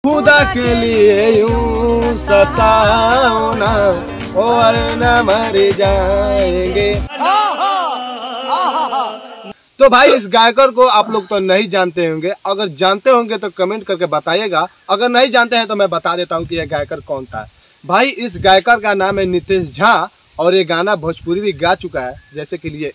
खुदा के लिए यूं सताओ ना और न मर जाएंगे। तो भाई इस गायकर को आप लोग तो नहीं जानते होंगे, अगर जानते होंगे तो कमेंट करके बताइएगा, अगर नहीं जानते हैं तो मैं बता देता हूँ कि यह गायकर कौन सा है। भाई इस गायकर का नाम है नितेश झा और ये गाना भोजपुरी भी गा चुका है, जैसे कि लिए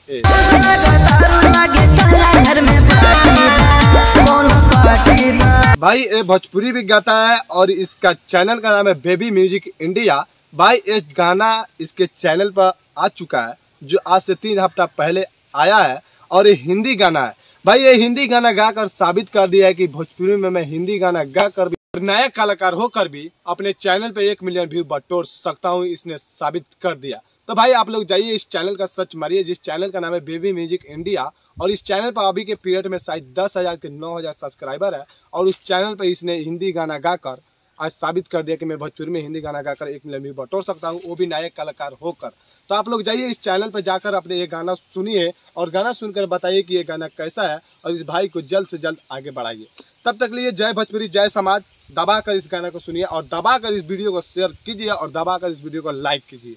भाई ये भोजपुरी भी गाता है और इसका चैनल का नाम है बेबी म्यूजिक इंडिया। भाई ये गाना इसके चैनल पर आ चुका है जो आज से 3 हफ्ता पहले आया है और ये हिंदी गाना है। भाई ये हिंदी गाना गाकर साबित कर दिया है कि भोजपुरी में मैं हिंदी गाना गाकर भी नया कलाकार होकर भी अपने चैनल पे 1 मिलियन व्यू बटोर सकता हूँ, इसने साबित कर दिया। तो भाई आप लोग जाइए इस चैनल का सर्च मारिए जिस चैनल का नाम है बेबी म्यूजिक इंडिया और इस चैनल पर अभी के पीरियड में शायद 10,000 के 9,000 सब्सक्राइबर है और उस चैनल पर इसने हिंदी गाना गाकर आज साबित कर दिया कि मैं भोजपुरी में हिंदी गाना गाकर 1 मिलियन व्यू बटोर सकता हूँ, वो भी नए कलाकार होकर। तो आप लोग जाइए इस चैनल पर जाकर अपने ये गाना सुनिए और गाना सुनकर बताइए कि ये गाना कैसा है और इस भाई को जल्द से जल्द आगे बढ़ाइए। तब तक लिए जय भोजपुरी जय समाज। दबाकर इस गाना को सुनिए और दबाकर इस वीडियो को शेयर कीजिए और दबाकर इस वीडियो को लाइक कीजिए।